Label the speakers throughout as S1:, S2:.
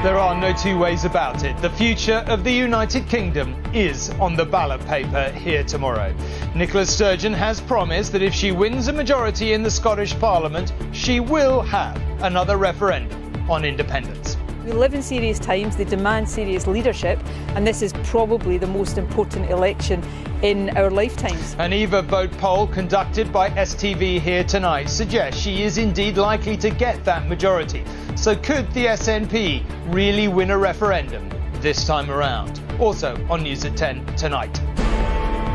S1: There are no two ways about it. The future of the United Kingdom is on the ballot paper here tomorrow. Nicola Sturgeon has promised that if she wins a majority in the Scottish Parliament, she will have another referendum on independence.
S2: We live in serious times, they demand serious leadership, and this is probably the most important election in our lifetimes.
S1: An EVA vote poll conducted by STV here tonight suggests she is indeed likely to get that majority. So could the SNP really win a referendum this time around? Also on News at 10 tonight.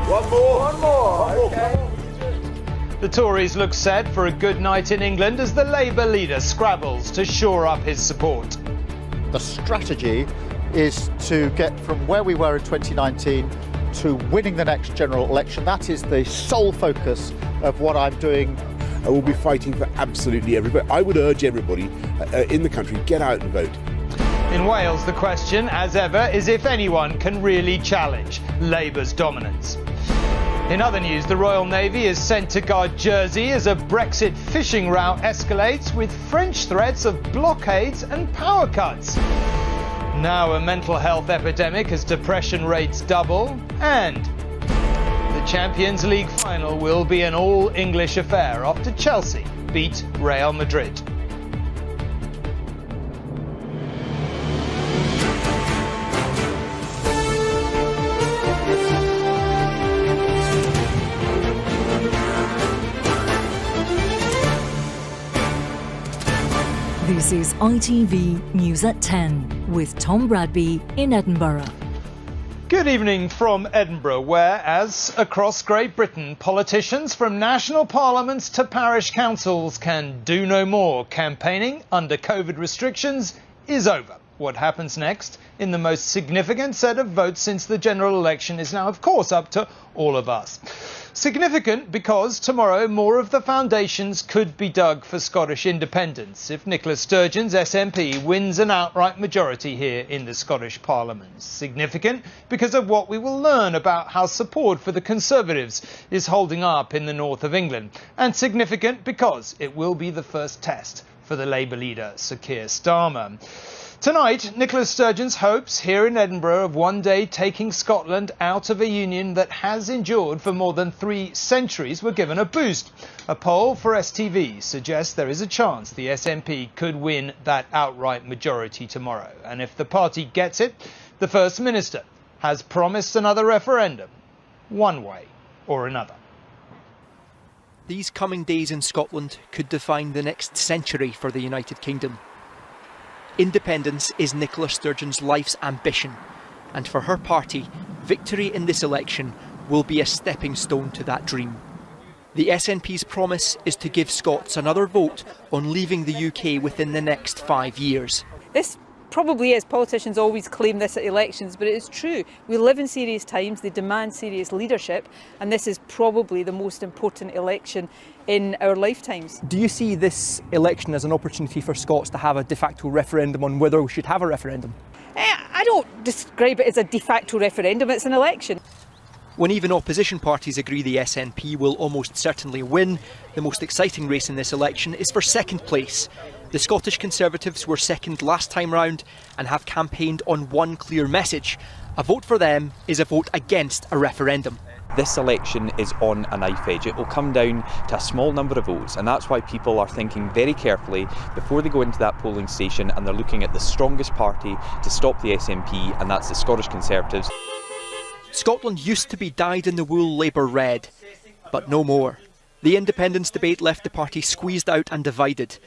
S3: One more. Okay.
S1: The Tories look set for a good night in England as the Labour leader scrabbles to shore up his support.
S4: The strategy is to get from where we were in 2019 to winning the next general election. That is the sole focus of what I'm doing.
S3: I will be fighting for absolutely everybody. I would urge everybody in the country, get out and vote.
S1: In Wales, the question, as ever, is if anyone can really challenge Labour's dominance. In other news, the Royal Navy is sent to guard Jersey as a Brexit fishing row escalates with French threats of blockades and power cuts. Now a mental health epidemic as depression rates double, and the Champions League final will be an all-English affair after Chelsea beat Real Madrid.
S5: This is ITV News at 10 with Tom Bradby in Edinburgh.
S1: Good evening from Edinburgh, where, as across Great Britain, politicians from national parliaments to parish councils can do no more. Campaigning under COVID restrictions is over. What happens next in the most significant set of votes since the general election is now, of course, up to all of us. Significant because tomorrow more of the foundations could be dug for Scottish independence if Nicola Sturgeon's SNP wins an outright majority here in the Scottish Parliament. Significant because of what we will learn about how support for the Conservatives is holding up in the north of England. And significant because it will be the first test for the Labour leader, Sir Keir Starmer. Tonight, Nicola Sturgeon's hopes here in Edinburgh of one day taking Scotland out of a union that has endured for more than 3 centuries were given a boost. A poll for STV suggests there is a chance the SNP could win that outright majority tomorrow. And if the party gets it, the First Minister has promised another referendum, one way or another.
S6: These coming days in Scotland could define the next century for the United Kingdom. Independence is Nicola Sturgeon's life's ambition, and for her party, victory in this election will be a stepping stone to that dream. The SNP's promise is to give Scots another vote on leaving the UK within the next 5 years.
S2: This probably is, politicians always claim this at elections, but it is true. We live in serious times, they demand serious leadership, and this is probably the most important election in our lifetimes.
S7: Do you see this election as an opportunity for Scots to have a de facto referendum on whether we should have a referendum?
S2: I don't describe it as a de facto referendum, it's an election.
S6: When even opposition parties agree the SNP will almost certainly win, the most exciting race in this election is for second place. The Scottish Conservatives were second last time round and have campaigned on one clear message. A vote for them is a vote against a referendum.
S8: This election is on a knife edge. It will come down to a small number of votes, and that's why people are thinking very carefully before they go into that polling station, and they're looking at the strongest party to stop the SNP, and that's the Scottish Conservatives.
S6: Scotland used to be dyed-in-the-wool Labour red, but no more. The independence debate left the party squeezed out and divided.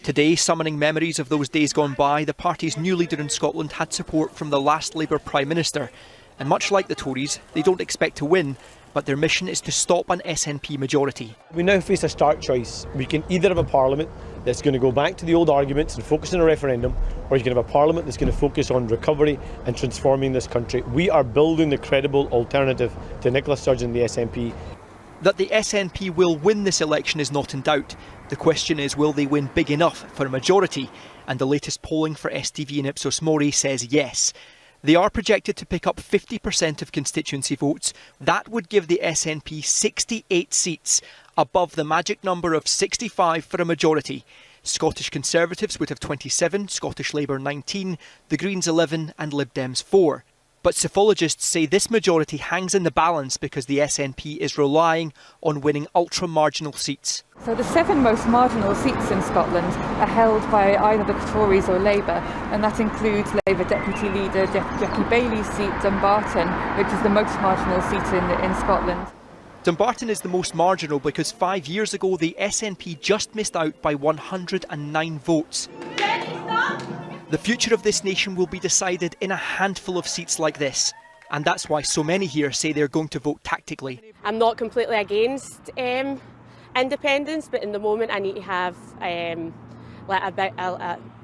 S6: Today, summoning memories of those days gone by, the party's new leader in Scotland had support from the last Labour Prime Minister. And much like the Tories, they don't expect to win, but their mission is to stop an SNP majority.
S9: We now face a stark choice. We can either have a parliament that's going to go back to the old arguments and focus on a referendum, or you can have a parliament that's going to focus on recovery and transforming this country. We are building the credible alternative to Nicola Sturgeon and the SNP.
S6: That the SNP will win this election is not in doubt. The question is, will they win big enough for a majority? And the latest polling for STV and Ipsos Mori says yes. They are projected to pick up 50% of constituency votes. That would give the SNP 68 seats, above the magic number of 65 for a majority. Scottish Conservatives would have 27, Scottish Labour 19, the Greens 11 and Lib Dems 4. But psephologists say this majority hangs in the balance because the SNP is relying on winning ultra-marginal seats.
S2: So the 7 most marginal seats in Scotland are held by either the Tories or Labour, and that includes Labour Deputy Leader Jackie Bailey's seat, Dumbarton, which is the most marginal seat in Scotland.
S6: Dumbarton is the most marginal because 5 years ago the SNP just missed out by 109 votes. The future of this nation will be decided in a handful of seats like this, and that's why so many here say they're going to vote tactically.
S10: I'm not completely against independence, but in the moment I need to have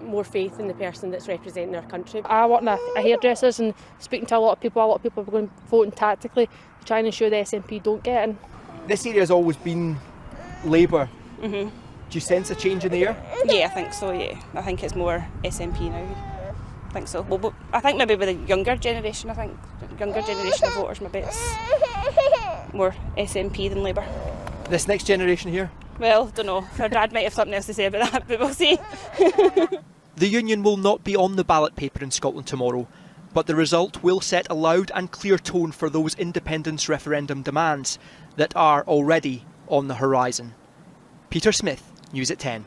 S10: more faith in the person that's representing our country.
S11: I work in a hairdresser's and speaking to a lot of people are going voting tactically to try and ensure the SNP don't get in.
S7: This area has always been Labour.
S12: Mm-hmm.
S7: Do you sense a change in the air?
S12: Yeah, I think so, yeah. I think it's more SNP now. I think so. Well, I think maybe with the younger generation, younger generation of voters, maybe it's more SNP than Labour.
S7: This next generation here?
S12: Well, don't know. Brad might have something else to say about that, but we'll see.
S6: The Union will not be on the ballot paper in Scotland tomorrow, but the result will set a loud and clear tone for those independence referendum demands that are already on the horizon. Peter Smith, News at 10.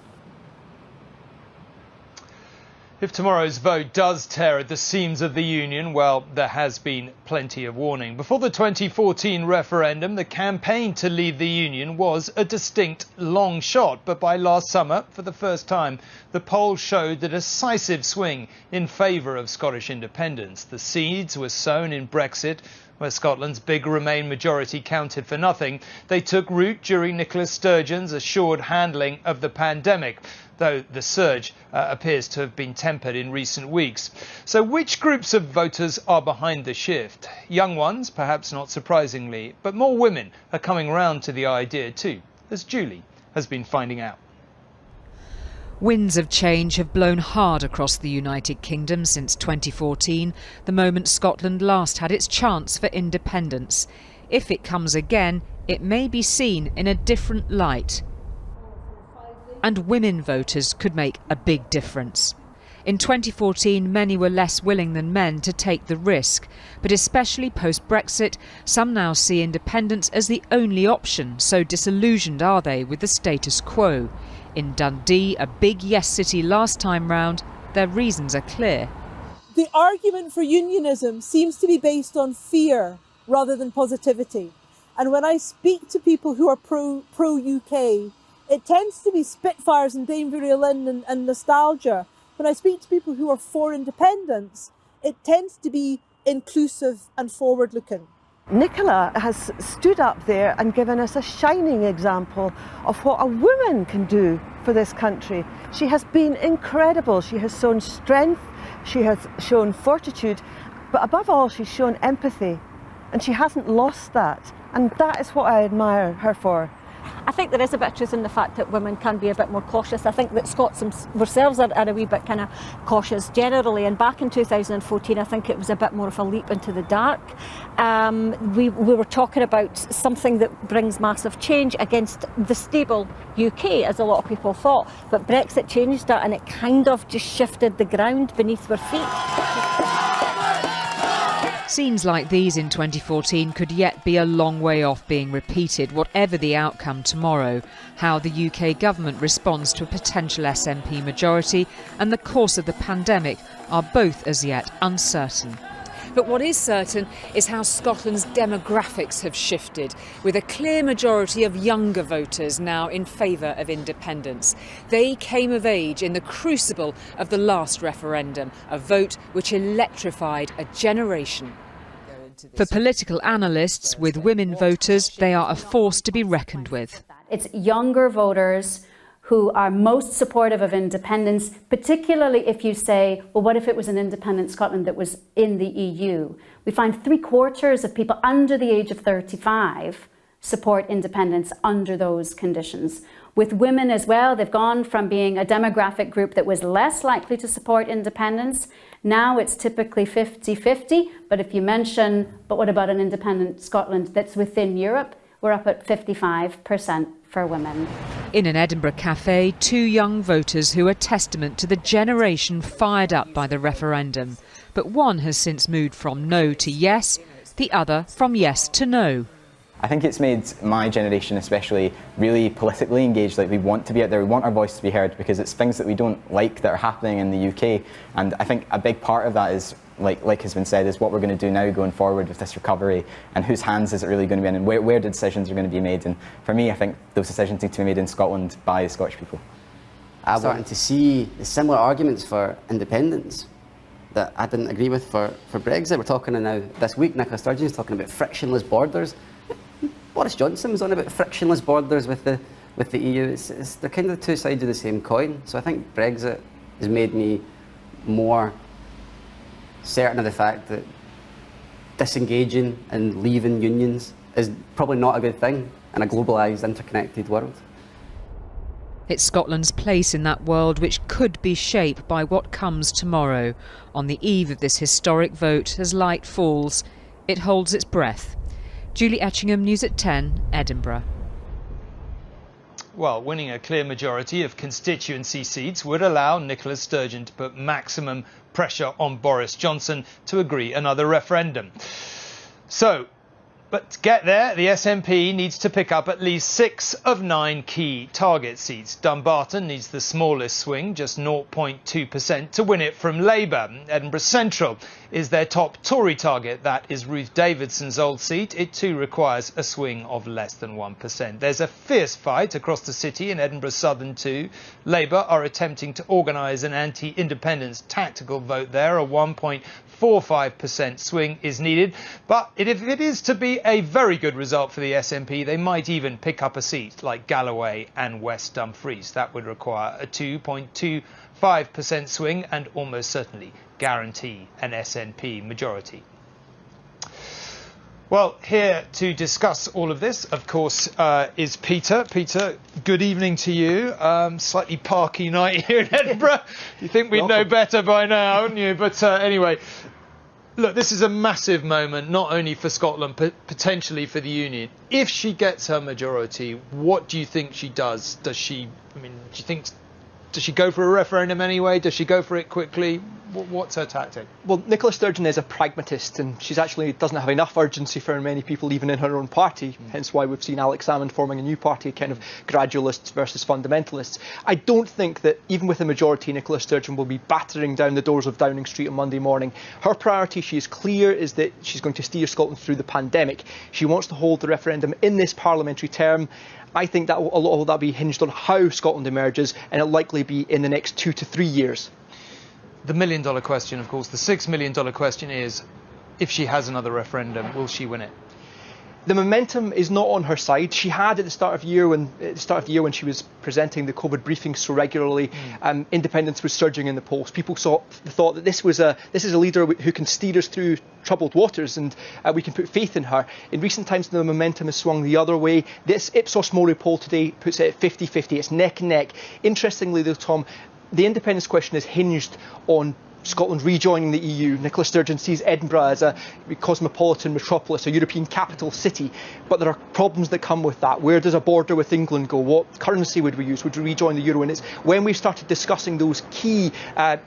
S1: If tomorrow's vote does tear at the seams of the Union, well, there has been plenty of warning. Before the 2014 referendum, the campaign to leave the Union was a distinct long shot. But by last summer, for the first time, the polls showed the decisive swing in favour of Scottish independence. The seeds were sown in Brexit, where Scotland's big Remain majority counted for nothing. They took root during Nicola Sturgeon's assured handling of the pandemic, though the surge appears to have been tempered in recent weeks. So which groups of voters are behind the shift? Young ones, perhaps not surprisingly, but more women are coming round to the idea too, as Julie has been finding out.
S13: Winds of change have blown hard across the United Kingdom since 2014, the moment Scotland last had its chance for independence. If it comes again, it may be seen in a different light. And women voters could make a big difference. In 2014, many were less willing than men to take the risk, but especially post-Brexit, some now see independence as the only option, so disillusioned are they with the status quo. In Dundee, a big yes city last time round, their reasons are clear.
S14: The argument for unionism seems to be based on fear rather than positivity. And when I speak to people who are pro-UK, it tends to be Spitfires and Danebury Lynn and nostalgia. When I speak to people who are for independence, it tends to be inclusive and forward-looking.
S15: Nicola has stood up there and given us a shining example of what a woman can do for this country. She has been incredible. She has shown strength, she has shown fortitude, but above all, she's shown empathy. And she hasn't lost that. And that is what I admire her for.
S16: I think there is a bit of truth in the fact that women can be a bit more cautious. I think that Scots themselves are a wee bit kind of cautious generally, and back in 2014 I think it was a bit more of a leap into the dark. We were talking about something that brings massive change against the stable UK, as a lot of people thought, but Brexit changed that and it kind of just shifted the ground beneath their feet.
S13: Scenes like these in 2014 could yet be a long way off being repeated, whatever the outcome tomorrow. How the UK government responds to a potential SNP majority and the course of the pandemic are both as yet uncertain.
S2: But what is certain is how Scotland's demographics have shifted, with a clear majority of younger voters now in favour of independence. They came of age in the crucible of the last referendum, a vote which electrified a generation.
S13: For political analysts, with women voters, they are a force to be reckoned with.
S17: It's younger voters who are most supportive of independence, particularly if you say, well, what if it was an independent Scotland that was in the EU? We find 3/4 of people under the age of 35 support independence under those conditions. With women as well, they've gone from being a demographic group that was less likely to support independence. Now it's typically 50-50, but if you mention, but what about an independent Scotland that's within Europe, we're up at 55% for women.
S13: In an Edinburgh cafe, 2 young voters who are testament to the generation fired up by the referendum. But one has since moved from no to yes, the other from yes to no.
S18: I think it's made my generation especially really politically engaged. Like, we want to be out there, we want our voice to be heard, because it's things that we don't like that are happening in the UK. And I think a big part of that is, like has been said, is what we're going to do now going forward with this recovery, and whose hands is it really going to be in, and where the decisions are going to be made. And for me, I think those decisions need to be made in Scotland by the Scottish people.
S19: I'm starting to see the similar arguments for independence that I didn't agree with for Brexit. We're talking now this week, Nicola Sturgeon is talking about frictionless borders. Boris Johnson was on about frictionless borders with the EU. They're kind of the two sides of the same coin. So I think Brexit has made me more certain of the fact that disengaging and leaving unions is probably not a good thing in a globalised, interconnected world.
S13: It's Scotland's place in that world which could be shaped by what comes tomorrow. On the eve of this historic vote, as light falls, it holds its breath. Julie Etchingham, News at 10, Edinburgh.
S1: Well, winning a clear majority of constituency seats would allow Nicola Sturgeon to put maximum pressure on Boris Johnson to agree another referendum. But to get there, the SNP needs to pick up at least 6 of 9 key target seats. Dumbarton needs the smallest swing, just 0.2%, to win it from Labour. Edinburgh Central is their top Tory target. That is Ruth Davidson's old seat. It too requires a swing of less than 1%. There's a fierce fight across the city in Edinburgh Southern too. Labour are attempting to organise an anti-independence tactical vote there. A 1.45% swing is needed. But if it is to be a very good result for the SNP, they might even pick up a seat like Galloway and West Dumfries. That would require a 2.25% swing and almost certainly guarantee an SNP majority. Well, here to discuss all of this, of course, is Peter. Peter, good evening to you. Slightly parky night here in Edinburgh. You think we'd know better by now, wouldn't you? But anyway, look, this is a massive moment, not only for Scotland, but potentially for the Union. If she gets her majority, what do you think she does? Does she go for a referendum anyway? Does she go for it quickly? What's her tactic?
S7: Well, Nicola Sturgeon is a pragmatist, and she's actually doesn't have enough urgency for many people, even in her own party. Hence why we've seen Alex Salmond forming a new party, kind of gradualists versus fundamentalists. I don't think that even with a majority, Nicola Sturgeon will be battering down the doors of Downing Street on Monday morning. Her priority, she is clear, is that she's going to steer Scotland through the pandemic. She wants to hold the referendum in this parliamentary term. I think that a lot of that will be hinged on how Scotland emerges, and it'll likely be in the next 2 to 3 years.
S1: The $1 million question, of course, the $6 million question is, if she has another referendum, will she win it?
S7: The momentum is not on her side. She had at the start of the year when she was presenting the COVID briefings so regularly, independence was surging in the polls. People thought that this is a leader who can steer us through troubled waters, and we can put faith in her. In recent times, the momentum has swung the other way. This Ipsos Mori poll today puts it at 50-50. It's neck and neck. Interestingly, though, Tom, the independence question is hinged on Scotland rejoining the EU. Nicola Sturgeon sees Edinburgh as a cosmopolitan metropolis, a European capital city, but there are problems that come with that. Where does a border with England go? What currency would we use? Would we rejoin the euro? And it's when we started discussing those key kind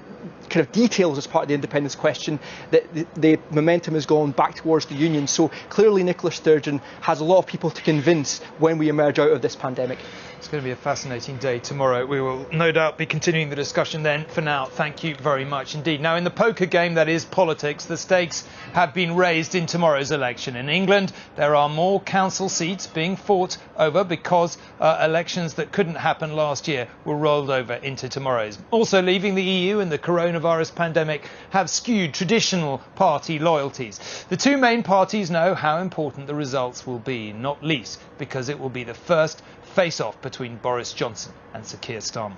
S7: of details as part of the independence question that the momentum has gone back towards the union. So clearly Nicola Sturgeon has a lot of people to convince when we emerge out of this pandemic.
S1: It's going to be a fascinating day tomorrow. We will no doubt be continuing the discussion then. For now, thank you very much indeed. Now, in the poker game that is politics, the stakes have been raised in tomorrow's election. In England, there are more council seats being fought over because elections that couldn't happen last year were rolled over into tomorrow's. Also, leaving the EU and the coronavirus pandemic have skewed traditional party loyalties. The two main parties know how important the results will be, not least because it will be the first face-off between Boris Johnson and Sir Keir Starmer.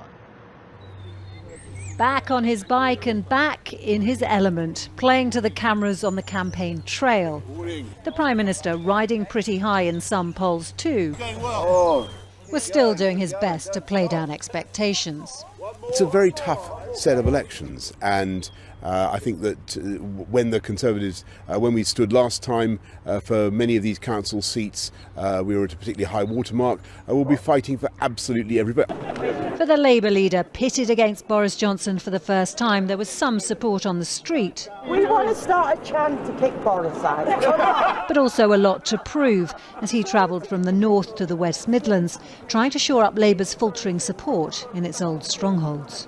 S20: Back on his bike and back in his element, playing to the cameras on the campaign trail. The Prime Minister riding pretty high in some polls too, was still doing his best to play down expectations.
S3: It's a very tough set of elections, and I think that when the Conservatives, when we stood last time for many of these council seats, we were at a particularly high watermark. We'll be fighting for absolutely every vote.
S20: For the Labour leader, pitted against Boris Johnson for the first time, there was some support on the street.
S21: We want to start a chant to kick Boris out.
S20: But also a lot to prove as he travelled from the north to the West Midlands, trying to shore up Labour's faltering support in its old strongholds.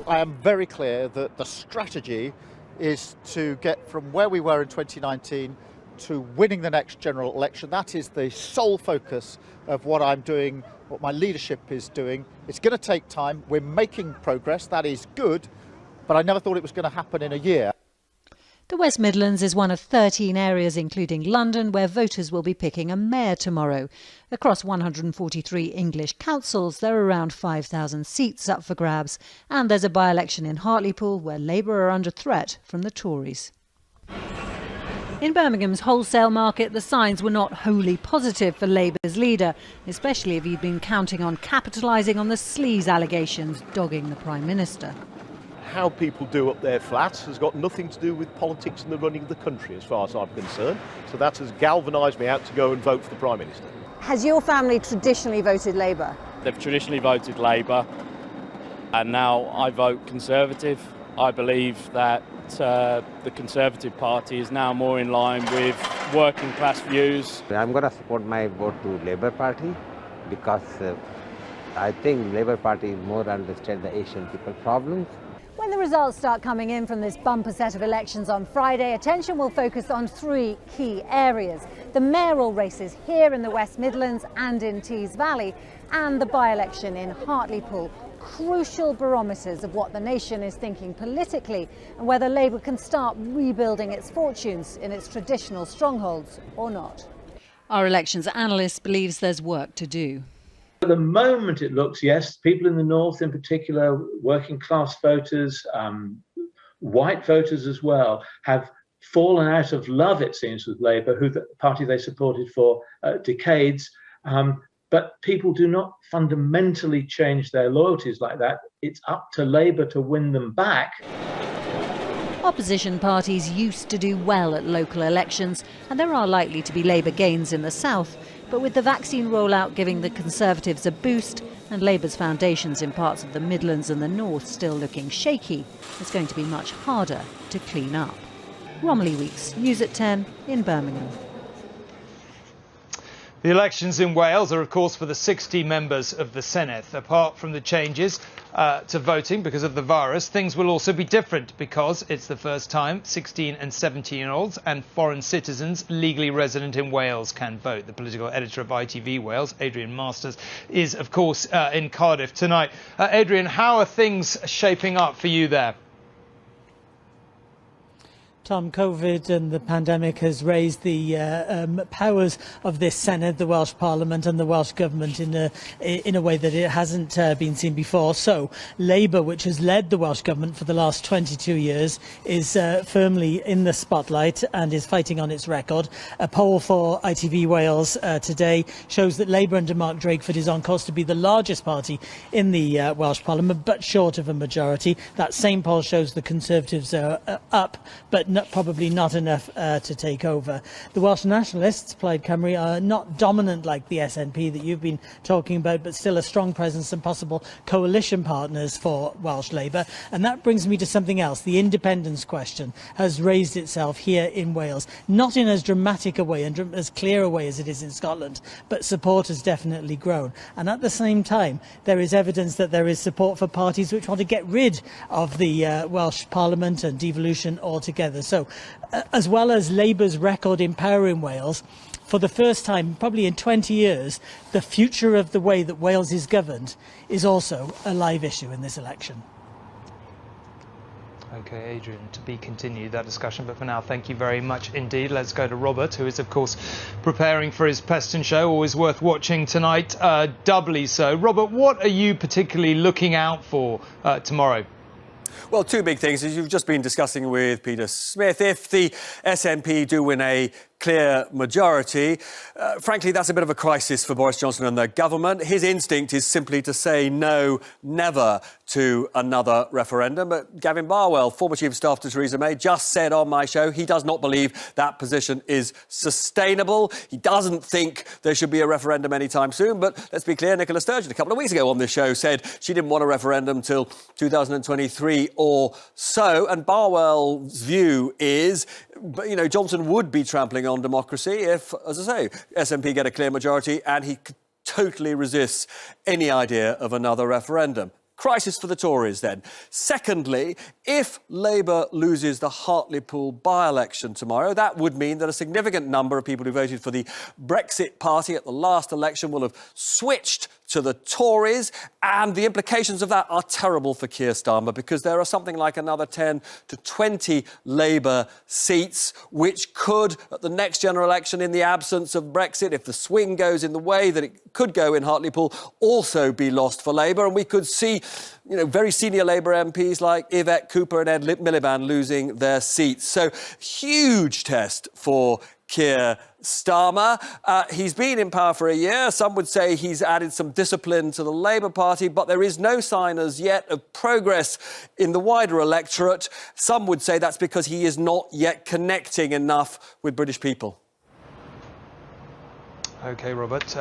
S4: I am very clear that the strategy is to get from where we were in 2019 to winning the next general election. That is the sole focus of what I'm doing, what my leadership is doing. It's going to take time. We're making progress. That is good. But I never thought it was going to happen in a year.
S20: The West Midlands is one of 13 areas, including London, where voters will be picking a mayor tomorrow. Across 143 English councils, there are around 5,000 seats up for grabs. And there's a by-election in Hartlepool, where Labour are under threat from the Tories. In Birmingham's wholesale market, the signs were not wholly positive for Labour's leader, especially if he'd been counting on capitalising on the sleaze allegations dogging the Prime Minister.
S22: How people do up their flats has got nothing to do with politics and the running of the country, as far as I'm concerned. So that has galvanised me out to go and vote for the Prime Minister.
S23: Has your family traditionally voted Labour?
S24: They've traditionally voted Labour, and now I vote Conservative. I believe that the Conservative Party is now more in line with working class views.
S25: I'm going to support my vote to Labour Party because I think Labour Party more understands the Asian people problems.
S20: When the results start coming in from this bumper set of elections on Friday, attention will focus on three key areas: the mayoral races here in the West Midlands and in Tees Valley, and the by-election in Hartlepool. Crucial barometers of what the nation is thinking politically and whether Labour can start rebuilding its fortunes in its traditional strongholds or not. Our elections analyst believes there's work to do.
S26: At the moment it looks, yes, people in the north in particular, working class voters, white voters as well, have fallen out of love, it seems, with Labour, who the party they supported for decades. But people do not fundamentally change their loyalties like that. It's up to Labour to win them back.
S20: Opposition parties used to do well at local elections, and there are likely to be Labour gains in the south. But with the vaccine rollout giving the Conservatives a boost and Labour's foundations in parts of the Midlands and the north still looking shaky, it's going to be much harder to clean up. Romilly Weeks, News at 10 in Birmingham.
S1: The elections in Wales are, of course, for the 60 members of the Senedd. Apart from the changes to voting because of the virus, things will also be different because it's the first time 16 and 17-year-olds and foreign citizens legally resident in Wales can vote. The political editor of ITV Wales, Adrian Masters, is, of course, in Cardiff tonight. Adrian, how are things shaping up for you there?
S27: Tom, COVID and the pandemic has raised the powers of this Senedd, the Welsh Parliament and the Welsh Government in a way that it hasn't been seen before. So Labour, which has led the Welsh Government for the last 22 years, is firmly in the spotlight and is fighting on its record. A poll for ITV Wales today shows that Labour under Mark Drakeford is on course to be the largest party in the Welsh Parliament, but short of a majority. That same poll shows the Conservatives are up, but probably not enough to take over. The Welsh nationalists, Plaid Cymru, are not dominant like the SNP that you've been talking about, but still a strong presence and possible coalition partners for Welsh Labour. And that brings me to something else. The independence question has raised itself here in Wales, not in as dramatic a way and as clear a way as it is in Scotland, but support has definitely grown. And at the same time, there is evidence that there is support for parties which want to get rid of the Welsh Parliament and devolution altogether. So, as well as Labour's record in power in Wales, for the first time, probably in 20 years, the future of the way that Wales is governed is also a live issue in this election.
S1: OK, Adrian, to be continued, that discussion. But for now, thank you very much indeed. Let's go to Robert, who is, of course, preparing for his Peston show. Always worth watching tonight, doubly so. Robert, what are you particularly looking out for tomorrow?
S28: Well, two big things, as you've just been discussing with Peter Smith. If the SNP do win a
S5: clear majority. Frankly, that's a bit of a crisis for Boris Johnson and the government. His instinct is simply to say no, never to another referendum. But Gavin Barwell, former Chief of Staff to Theresa May, just said on my show he does not believe that position is sustainable. He doesn't think there should be a referendum anytime soon. But let's be clear, Nicola Sturgeon, a couple of weeks ago on this show, said she didn't want a referendum till 2023 or so. And Barwell's view is, you know, Johnson would be trampling on democracy if, as I say, SNP get a clear majority, and he totally resists any idea of another referendum. Crisis for the Tories, then. Secondly, if Labour loses the Hartlepool by-election tomorrow, that would mean that a significant number of people who voted for the Brexit party at the last election will have switched to the Tories, and the implications of that are terrible for Keir Starmer, because there are something like another 10 to 20 Labour seats which could, at the next general election, in the absence of Brexit, if the swing goes in the way that it could go in Hartlepool, also be lost for Labour. And we could see, you know, very senior Labour MPs like Yvette Cooper and Ed Miliband losing their seats. So, huge test for Keir Starmer. He's been in power for a year. Some would say he's added some discipline to the Labour Party, but there is no sign as yet of progress in the wider electorate. Some would say that's because he is not yet connecting enough with British people.
S1: OK, Robert,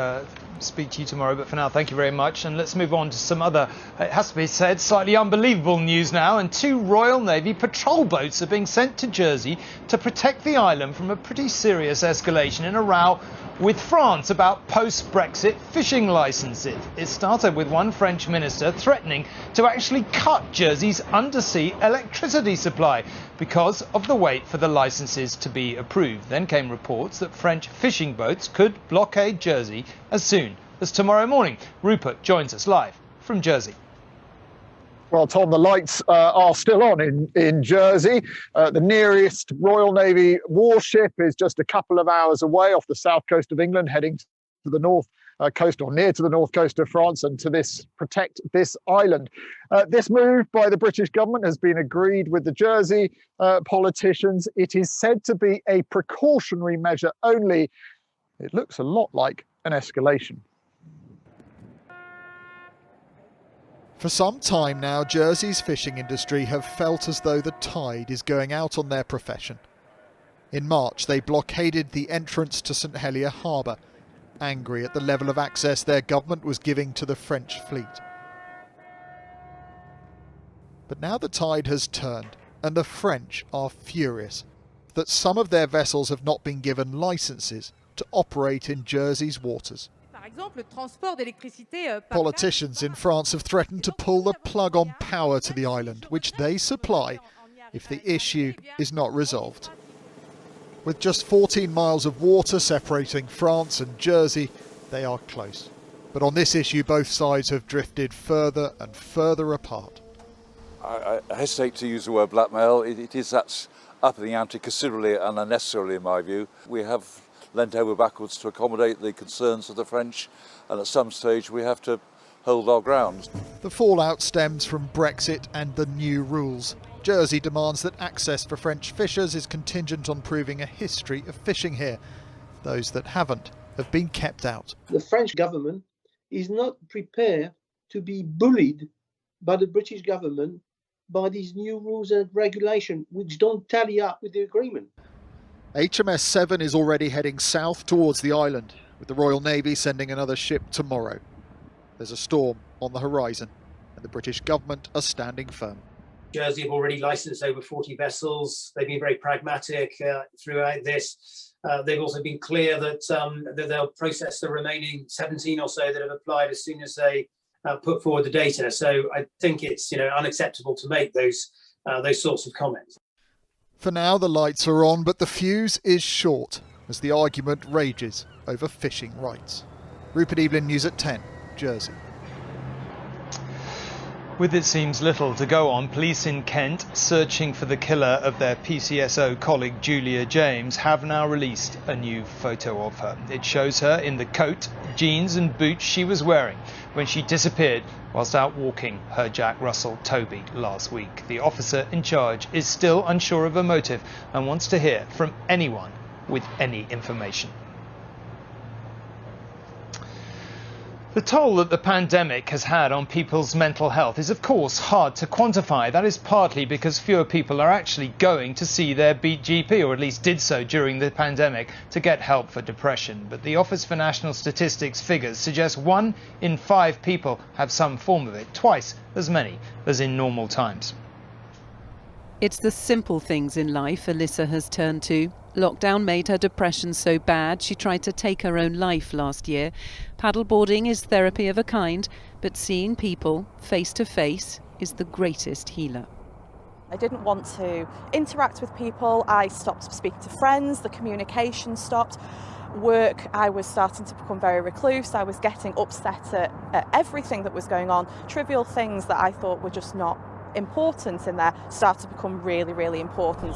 S1: speak to you tomorrow, but for now, thank you very much. And let's move on to some other, it has to be said, slightly unbelievable news now. And 2 Royal Navy patrol boats are being sent to Jersey to protect the island from a pretty serious escalation in a row with France about post-Brexit fishing licences. It started with one French minister threatening to actually cut Jersey's undersea electricity supply because of the wait for the licences to be approved. Then came reports that French fishing boats could blockade Jersey as soon as tomorrow morning. Rupert joins us live from Jersey.
S6: Well, Tom, the lights are still on in Jersey. The nearest Royal Navy warship is just a couple of hours away off the south coast of England, heading to the north coast, or near to the north coast of France, and to protect this island. This move by the British government has been agreed with the Jersey politicians. It is said to be a precautionary measure only. It looks a lot like an escalation.
S8: For some time now, Jersey's fishing industry have felt as though the tide is going out on their profession. In March, they blockaded the entrance to St Helier Harbour, angry at the level of access their government was giving to the French fleet. But now the tide has turned, and the French are furious that some of their vessels have not been given licences to operate in Jersey's waters. Politicians in France have threatened to pull the plug on power to the island, which they supply, if the issue is not resolved. With just 14 miles of water separating France and Jersey, they are close. But on this issue, both sides have drifted further and further apart.
S9: I hesitate to use the word blackmail. That's upping the ante considerably and unnecessarily, in my view. We have leant over backwards to accommodate the concerns of the French, and at some stage we have to hold our ground.
S8: The fallout stems from Brexit and the new rules. Jersey demands that access for French fishers is contingent on proving a history of fishing here. Those that haven't have been kept out.
S10: The French government is not prepared to be bullied by the British government by these new rules and regulations which don't tally up with the agreement.
S8: HMS Seven is already heading south towards the island, with the Royal Navy sending another ship tomorrow. There's a storm on the horizon, and the British government are standing firm.
S11: Jersey have already licensed over 40 vessels. They've been very pragmatic throughout this. They've also been clear that they'll process the remaining 17 or so that have applied as soon as they put forward the data. So I think it's unacceptable to make those sorts of comments.
S8: For now, the lights are on, but the fuse is short as the argument rages over fishing rights. Rupert Evelyn, News at 10, Jersey.
S1: With it seems little to go on, police in Kent, searching for the killer of their PCSO colleague Julia James, have now released a new photo of her. It shows her in the coat, jeans and boots she was wearing when she disappeared whilst out walking her Jack Russell Toby last week. The officer in charge is still unsure of her motive and wants to hear from anyone with any information. The toll that the pandemic has had on people's mental health is of course hard to quantify. That is partly because fewer people are actually going to see their GP, or at least did so during the pandemic, to get help for depression. But the Office for National Statistics figures suggest 1 in 5 people have some form of it, twice as many as in normal times.
S2: It's the simple things in life Alyssa has turned to. Lockdown made her depression so bad she tried to take her own life last year. Paddleboarding is therapy of a kind, but seeing people face to face is the greatest healer.
S12: I didn't want to interact with people. I stopped speaking to friends, the communication stopped. Work, I was starting to become very recluse. I was getting upset at everything that was going on. Trivial things that I thought were just not important in there started to become really, really important.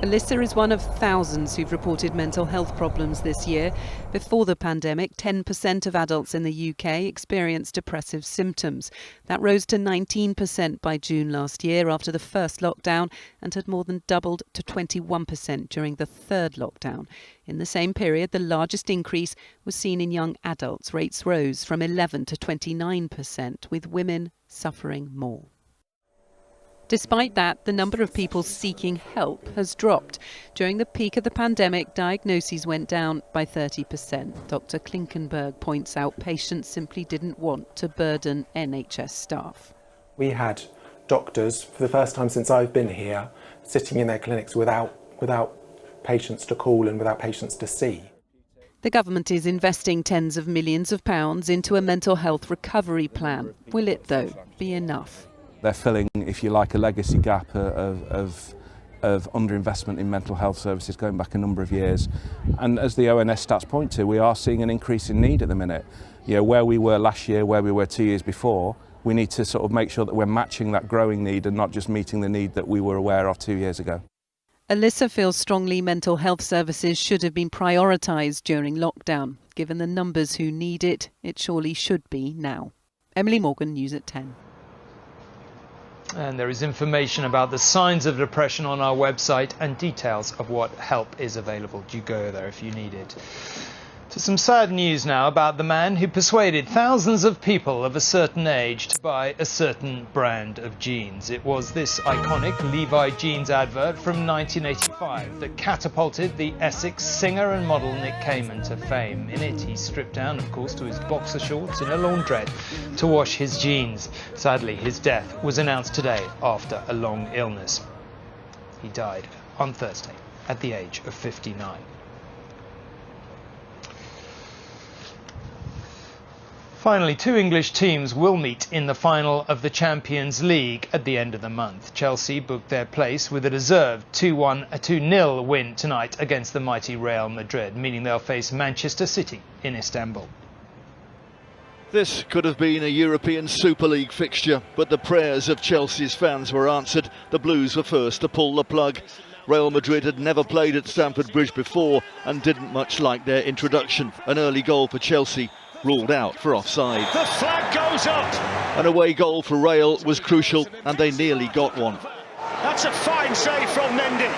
S2: Alyssa is one of thousands who've reported mental health problems this year. Before the pandemic, 10% of adults in the UK experienced depressive symptoms. That rose to 19% by June last year after the first lockdown and had more than doubled to 21% during the third lockdown. In the same period, the largest increase was seen in young adults. Rates rose from 11 to 29%, with women suffering more. Despite that, the number of people seeking help has dropped. During the peak of the pandemic, diagnoses went down by 30%. Dr. Klinkenberg points out patients simply didn't want to burden NHS staff.
S14: We had doctors, for the first time since I've been here, sitting in their clinics without patients to call and without patients to see.
S2: The government is investing tens of millions of pounds into a mental health recovery plan. Will it, though, be enough?
S15: They're filling, if you like, a legacy gap of underinvestment in mental health services going back a number of years. And as the ONS stats point to, we are seeing an increase in need at the minute. You know, where we were last year, where we were 2 years before, we need to sort of make sure that we're matching that growing need and not just meeting the need that we were aware of 2 years ago.
S2: Alyssa feels strongly mental health services should have been prioritised during lockdown. Given the numbers who need it, it surely should be now. Emily Morgan, News at 10.
S1: And there is information about the signs of depression on our website and details of what help is available. Do go there if you need it. To some sad news now about the man who persuaded thousands of people of a certain age to buy a certain brand of jeans. It was this iconic Levi jeans advert from 1985 that catapulted the Essex singer and model Nick Cayman to fame. In it, he stripped down, of course, to his boxer shorts in a laundrette to wash his jeans. Sadly, his death was announced today after a long illness. He died on Thursday at the age of 59. Finally, 2 English teams will meet in the final of the Champions League at the end of the month. Chelsea booked their place with a deserved 2-0 win tonight against the mighty Real Madrid, meaning they'll face Manchester City in Istanbul.
S16: This could have been a European Super League fixture, but the prayers of Chelsea's fans were answered. The Blues were first to pull the plug. Real Madrid had never played at Stamford Bridge before and didn't much like their introduction. An early goal for Chelsea ruled out for offside.
S17: The flag goes up.
S16: An away goal for Real was crucial and they nearly got one.
S17: That's a fine save from Mendy.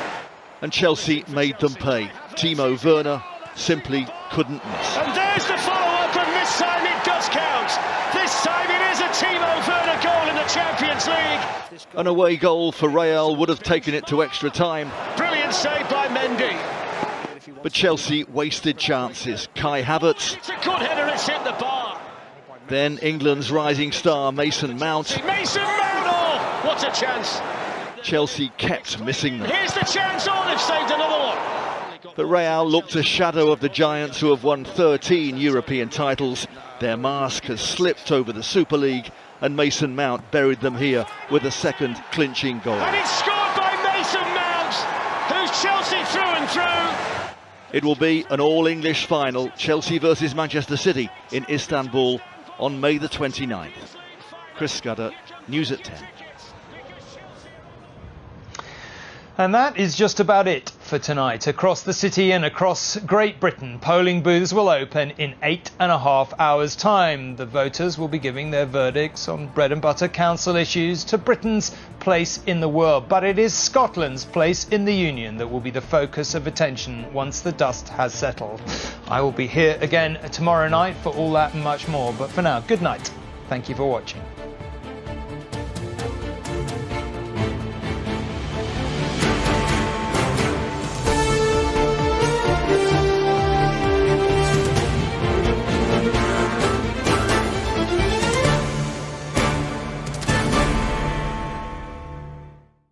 S16: And Chelsea made them pay. Timo Werner simply couldn't miss.
S17: And there's the follow-up, and this time it does count. This time it is a Timo Werner goal in the Champions League.
S16: An away goal for Real would have taken it to extra time.
S17: Brilliant save by Mendy.
S16: But Chelsea wasted chances. Kai Havertz.
S17: It's a good header, it's hit the bar.
S16: Then England's rising star Mason Mount.
S17: Mason Mount, oh, what a chance.
S16: Chelsea kept missing them.
S17: Here's the chance, oh, they've saved another one.
S16: But Real looked a shadow of the giants who have won 13 European titles. Their mask has slipped over the Super League and Mason Mount buried them here with a second clinching goal.
S17: And it's scored by Mason Mount, who's Chelsea through and through.
S16: It will be an all-English final, Chelsea versus Manchester City in Istanbul on May the 29th. Chris Scudder, News at 10.
S1: And that is just about it for tonight. Across the city and across Great Britain, polling booths will open in 8.5 hours' time. The voters will be giving their verdicts on bread and butter council issues to Britain's place in the world. But it is Scotland's place in the Union that will be the focus of attention once the dust has settled. I will be here again tomorrow night for all that and much more. But for now, good night. Thank you for watching.